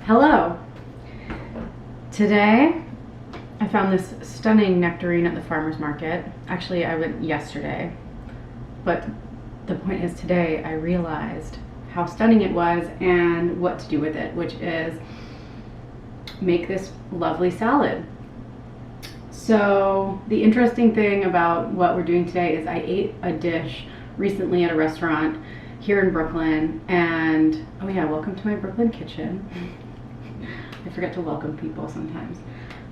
Hello! Today I found this stunning nectarine at the farmer's market. Actually, I went yesterday, but the point is today I realized how stunning it was and what to do with it, which is make this lovely salad. So the interesting thing about what we're doing today is I ate a dish recently at a restaurant here in Brooklyn, and oh yeah, welcome to my Brooklyn kitchen. I forget to welcome people sometimes.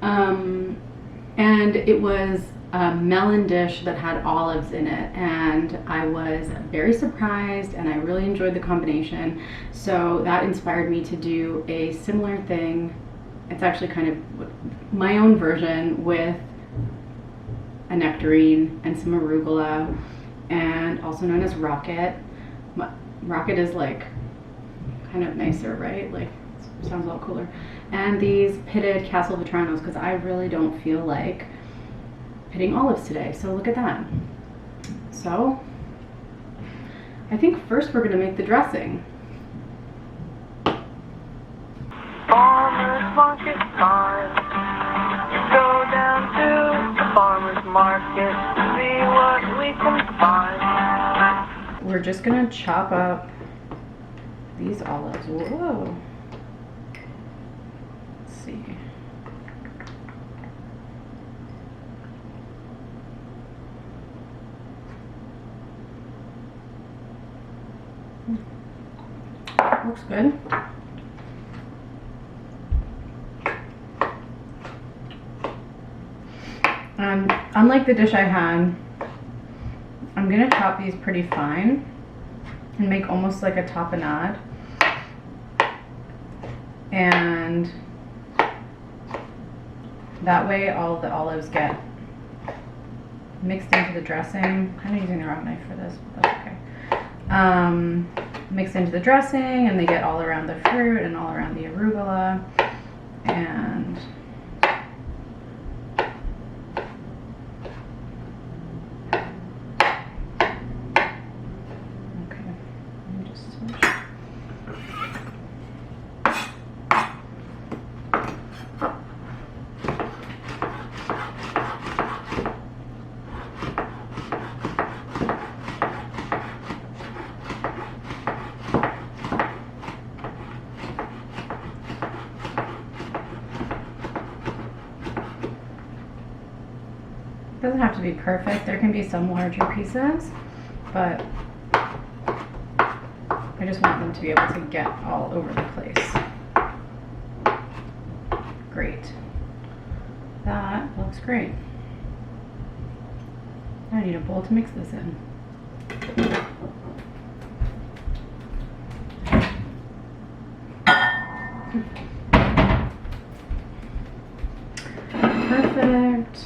And it was a melon dish that had olives in it, and I was very surprised and I really enjoyed the combination. So that inspired me to do a similar thing. It's actually kind of my own version with a nectarine and some arugula, and also known as rocket. Rocket is like kind of nicer, right? Like sounds a lot cooler. And these pitted Castle Vetranos, because I really don't feel like pitting olives today. So look at that. So I think first we're going to make the dressing. Farmer's market time. Go down to the farmer's market to see what we can find. We're just going to chop up these olives. Whoa. Let's see. Looks good. Unlike the dish I had, I'm gonna chop these pretty fine and make almost like a tapenade. And that way all of the olives get mixed into the dressing. I'm kind of using the wrong knife for this, but that's okay. Mixed into the dressing, and they get all around the fruit and all around the arugula. And it doesn't have to be perfect. There can be some larger pieces, but I just want them to be able to get all over the place. Great. That looks great. I need a bowl to mix this in. Perfect.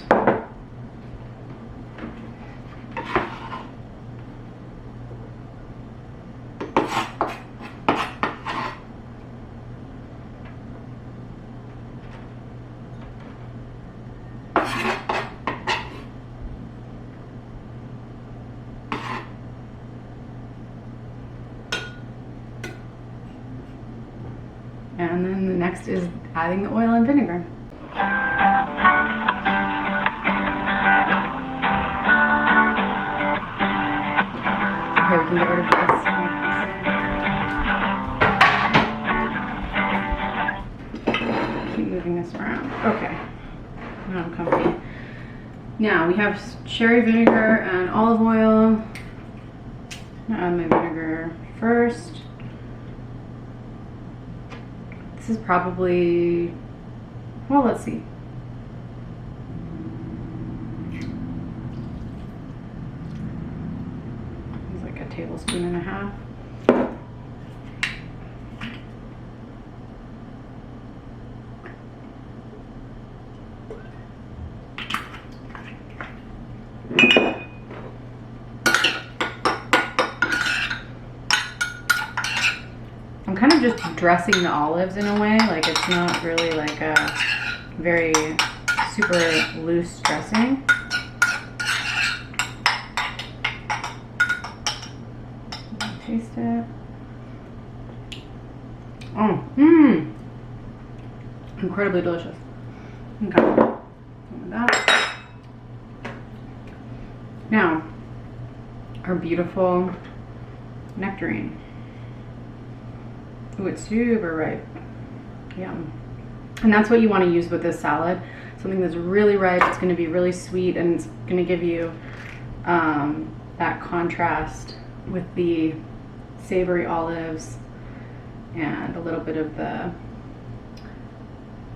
And then the next is adding the oil and vinegar. Okay, we can get rid of this. Keep moving this around. Okay, now I'm comfy. Now we have cherry vinegar and olive oil. I'm gonna add my vinegar first. This is probably, well, let's see. It's like a tablespoon and a half. I'm kind of just dressing the olives in a way, like it's not really like a very super loose dressing. Taste it. Oh, Incredibly delicious. Okay, done with that. Now, our beautiful nectarine. Ooh, it's super ripe. Yum. And that's what you want to use with this salad. Something that's really ripe. It's going to be really sweet, and it's going to give you that contrast with the savory olives and a little bit of the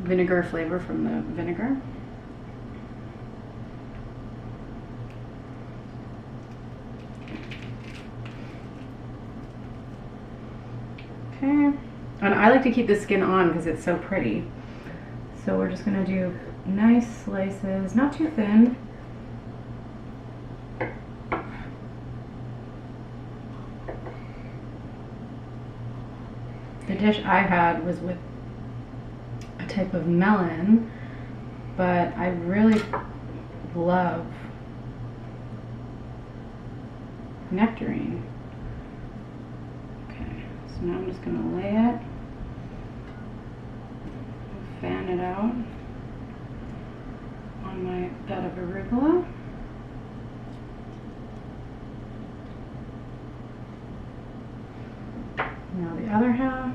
vinegar flavor from the vinegar. Okay, and I like to keep the skin on because it's so pretty. So we're just gonna do nice slices, not too thin. The dish I had was with a type of melon, but I really love nectarine. Okay, so now I'm just gonna lay it, fan it out on my bed of arugula. Now the other half.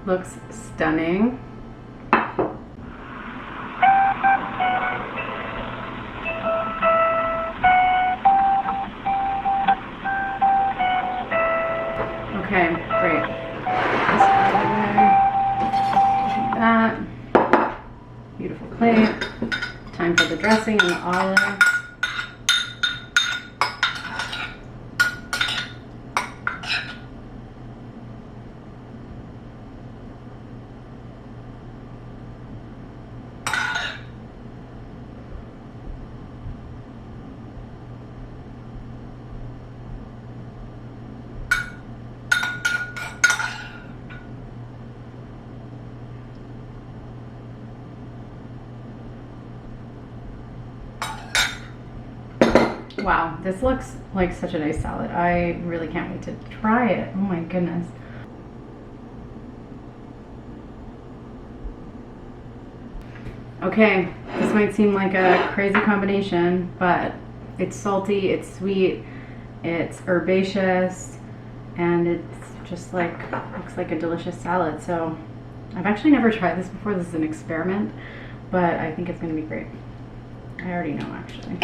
Looks stunning. Okay, great. This out of the way. That. Beautiful plate. Time for the dressing and the olives. Wow, this looks like such a nice salad. I really can't wait to try it. Oh my goodness. Okay, this might seem like a crazy combination, but it's salty, it's sweet, it's herbaceous, and it's just like, looks like a delicious salad. So I've actually never tried this before. This is an experiment, but I think it's gonna be great. I already know, actually.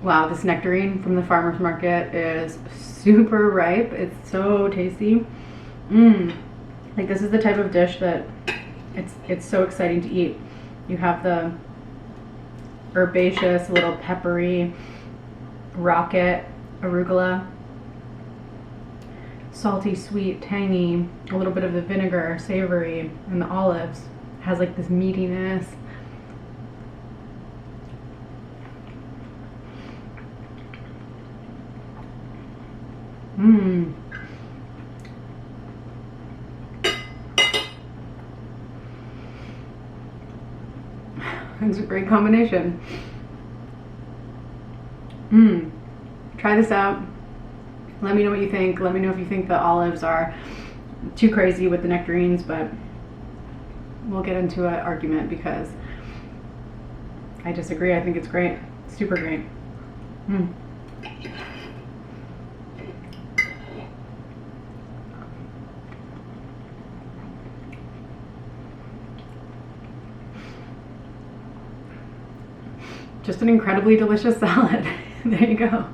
Wow, this nectarine from the farmer's market is super ripe. It's so tasty. Like, this is the type of dish that it's so exciting to eat. You have the herbaceous, little peppery rocket arugula, salty, sweet, tangy, a little bit of the vinegar, savory, and the olives has like this meatiness. It's a great combination. Try this out. Let me know what you think. Let me know if you think the olives are too crazy with the nectarines, but we'll get into an argument because I disagree. I think it's great. Super great. just an incredibly delicious salad. There you go.